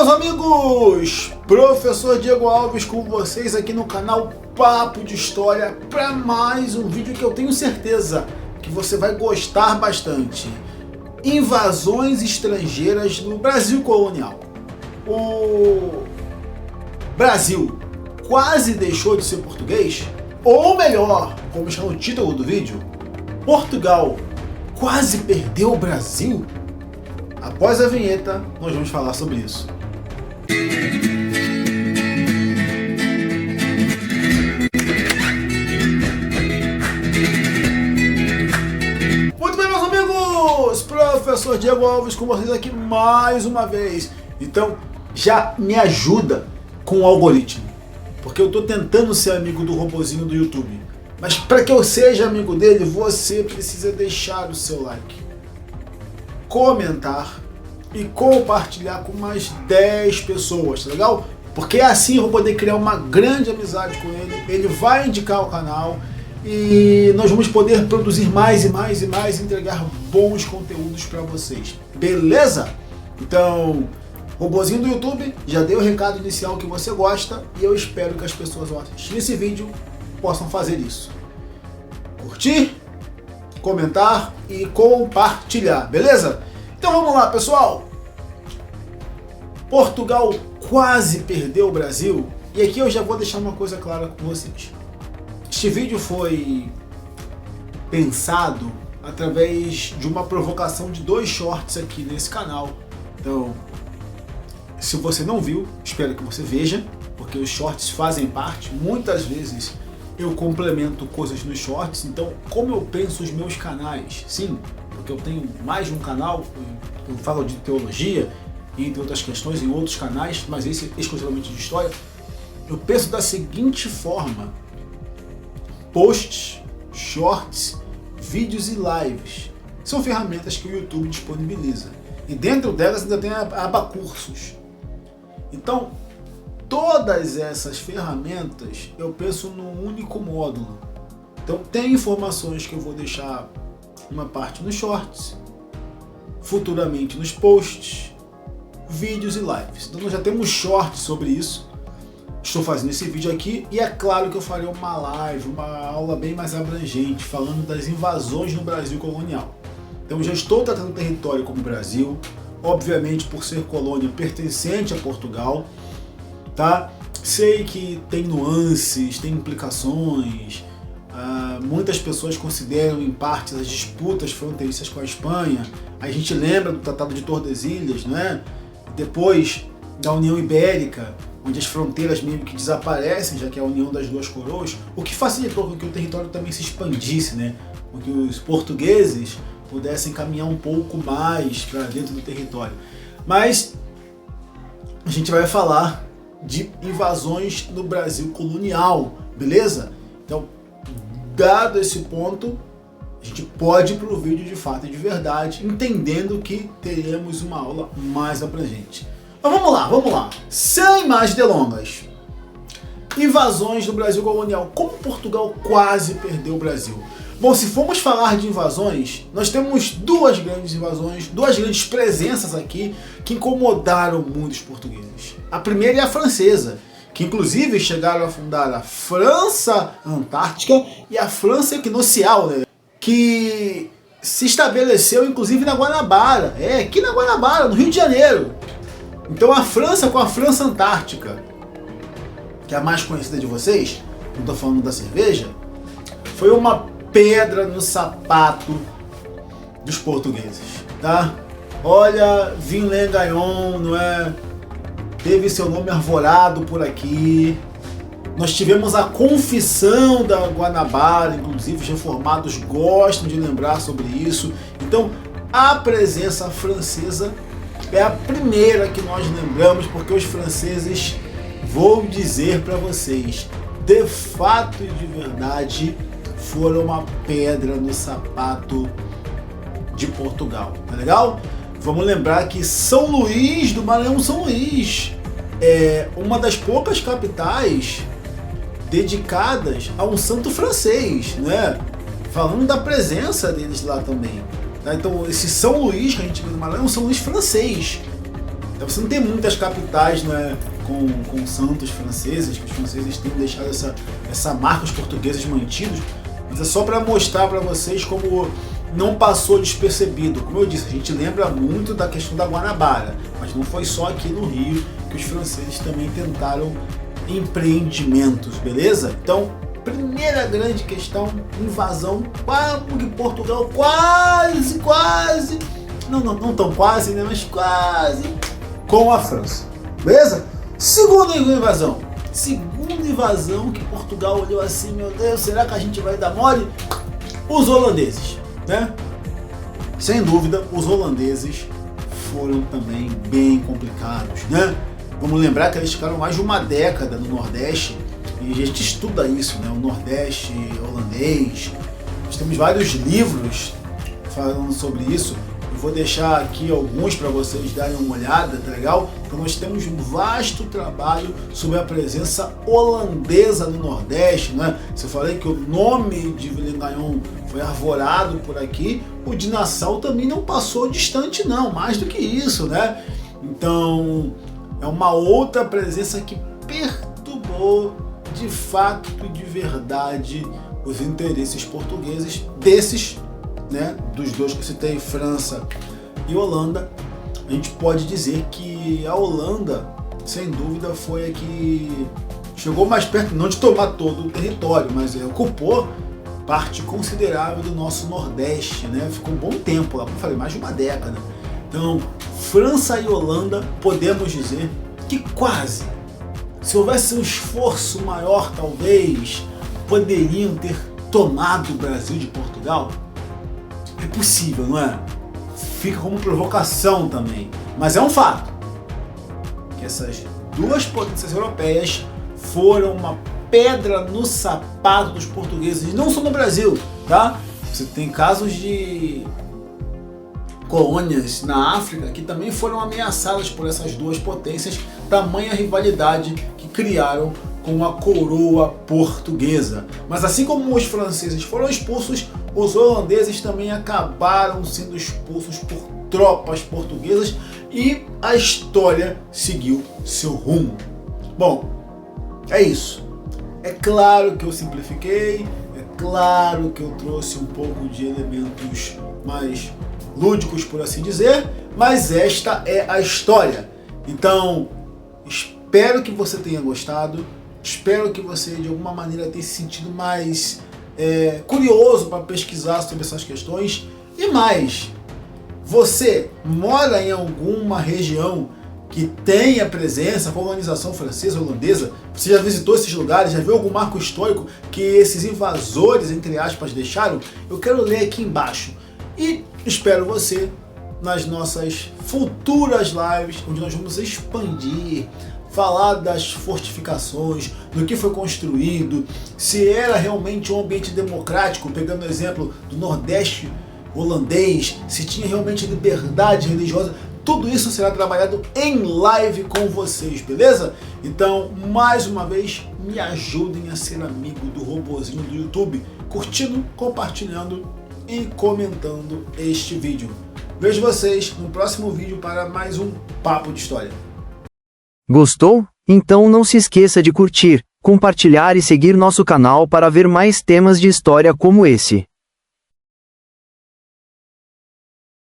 meus amigos! Professor Diego Alves com vocês aqui no canal Papo de História para mais um vídeo que eu tenho certeza que você vai gostar bastante. Invasões estrangeiras no Brasil colonial. O Brasil quase deixou de ser português? Ou melhor, como está no título do vídeo, Portugal quase perdeu o Brasil? Após a vinheta, nós vamos falar sobre isso. Muito bem, meus amigos! Professor Diego Alves com vocês aqui mais uma vez. Então, já me ajuda com o algoritmo, porque eu estou tentando ser amigo do robozinho do YouTube. Mas para que eu seja amigo dele, você precisa deixar o seu like, comentar e compartilhar com mais 10 pessoas, tá legal? Porque assim eu vou poder criar uma grande amizade com ele, ele vai indicar o canal e nós vamos poder produzir mais e mais e mais e entregar bons conteúdos para vocês, beleza? Então, robozinho do YouTube, já dei o recado inicial que você gosta e eu espero que as pessoas ao assistir esse vídeo possam fazer isso. Curtir, comentar e compartilhar, beleza? Então vamos lá, pessoal! Portugal quase perdeu o Brasil e aqui eu já vou deixar uma coisa clara com vocês. Este vídeo foi pensado através de uma provocação de 2 shorts aqui nesse canal. Então, se você não viu, espero que você veja, porque os shorts fazem parte. Muitas vezes eu complemento coisas nos shorts, então como eu penso os meus canais, sim, porque eu tenho mais de um canal, eu falo de teologia, entre outras questões, em outros canais, mas esse exclusivamente de história, eu penso da seguinte forma: posts, shorts, vídeos e lives são ferramentas que o YouTube disponibiliza, e dentro delas ainda tem abacursos. Então, todas essas ferramentas eu penso num único módulo. Então tem informações que eu vou deixar uma parte nos shorts, futuramente nos posts, vídeos e lives. Então nós já temos shorts sobre isso. Estou fazendo esse vídeo aqui e é claro que eu farei uma live, uma aula bem mais abrangente, falando das invasões no Brasil colonial. Então já estou tratando o território como Brasil, obviamente por ser colônia pertencente a Portugal, tá? Sei que tem nuances, tem implicações, muitas pessoas consideram em parte as disputas fronteiriças com a Espanha. A gente lembra do Tratado de Tordesilhas, né? Depois da União Ibérica, onde as fronteiras meio que desaparecem, já que é a união das 2 coroas, o que facilitou com que o território também se expandisse, né? Com que os portugueses pudessem caminhar um pouco mais para dentro do território. Mas a gente vai falar de invasões no Brasil colonial, beleza? Então, dado esse ponto, a gente pode ir para o vídeo de fato e de verdade, entendendo que teremos uma aula mais abrangente. Mas vamos lá, sem mais delongas. Invasões no Brasil colonial. Como Portugal quase perdeu o Brasil? Bom, se formos falar de invasões, nós temos 2 grandes invasões, 2 grandes presenças aqui que incomodaram muito os portugueses. A primeira é a francesa, que inclusive chegaram a fundar a França Antártica e a França Equinocial, né? Que se estabeleceu inclusive na Guanabara, aqui na Guanabara, no Rio de Janeiro. Então a França com a França Antártica, que é a mais conhecida de vocês, não estou falando da cerveja, foi uma pedra no sapato dos portugueses, tá? Olha, Vinlegaion, não é? Teve seu nome arvorado por aqui. Nós tivemos a Confissão da Guanabara, inclusive os reformados gostam de lembrar sobre isso. Então, a presença francesa é a primeira que nós lembramos, porque os franceses, vou dizer para vocês, de fato e de verdade, foram uma pedra no sapato de Portugal, tá legal? Vamos lembrar que São Luís do Maranhão, São Luís, é uma das poucas capitais dedicadas a um santo francês, né? Falando da presença deles lá também. Tá? Então esse São Luís que a gente vê no Maranhão é um São Luís francês. Então você não tem muitas capitais, né, com santos franceses, que os franceses têm deixado essa marca, os portugueses mantidos, mas é só para mostrar para vocês como não passou despercebido. Como eu disse, a gente lembra muito da questão da Guanabara, mas não foi só aqui no Rio que os franceses também tentaram empreendimentos, beleza? Então, primeira grande questão, invasão, como Portugal quase, não tão quase, né, mas quase, com a França, beleza? Segunda invasão que Portugal olhou assim, meu Deus, será que a gente vai dar mole? Os holandeses, né? Sem dúvida, os holandeses foram também bem complicados, né? Vamos lembrar que eles ficaram mais de uma década no Nordeste, e a gente estuda isso, né? O Nordeste holandês. Nós temos vários livros falando sobre isso. Eu vou deixar aqui alguns para vocês darem uma olhada, tá legal? Então nós temos um vasto trabalho sobre a presença holandesa no Nordeste, né? Se eu falei que o nome de Villingaion foi arvorado por aqui, o de Nassau também não passou distante não, mais do que isso, né? Então é uma outra presença que perturbou de fato e de verdade os interesses portugueses desses, né, dos dois que eu citei, França e Holanda. A gente pode dizer que a Holanda, sem dúvida, foi a que chegou mais perto, não de tomar todo o território, mas ocupou parte considerável do nosso Nordeste, né? Ficou um bom tempo lá, como eu falei, mais de uma década. Então, França e Holanda, podemos dizer que quase, se houvesse um esforço maior, talvez, poderiam ter tomado o Brasil de Portugal. É possível, não é? Fica como provocação também. Mas é um fato que essas duas potências europeias foram uma pedra no sapato dos portugueses, e não só no Brasil, tá? Você tem casos de colônias na África que também foram ameaçadas por essas duas potências, tamanha rivalidade que criaram com a coroa portuguesa. Mas assim como os franceses foram expulsos, os holandeses também acabaram sendo expulsos por tropas portuguesas e a história seguiu seu rumo. Bom, é isso. É claro que eu simplifiquei, é claro que eu trouxe um pouco de elementos mais lúdicos, por assim dizer, mas esta é a história. Então, espero que você tenha gostado, espero que você de alguma maneira tenha se sentido mais curioso para pesquisar sobre essas questões. E mais, você mora em alguma região que tenha presença, colonização francesa, holandesa? Você já visitou esses lugares? Já viu algum marco histórico que esses invasores, entre aspas, deixaram? Eu quero ler aqui embaixo. E espero você nas nossas futuras lives, onde nós vamos expandir, falar das fortificações, do que foi construído, se era realmente um ambiente democrático, pegando o exemplo do Nordeste holandês, se tinha realmente liberdade religiosa. Tudo isso será trabalhado em live com vocês, beleza? Então, mais uma vez, me ajudem a ser amigo do robozinho do YouTube, curtindo, compartilhando e comentando este vídeo. Vejo vocês no próximo vídeo para mais um Papo de História. Gostou? Então não se esqueça de curtir, compartilhar e seguir nosso canal para ver mais temas de história como esse.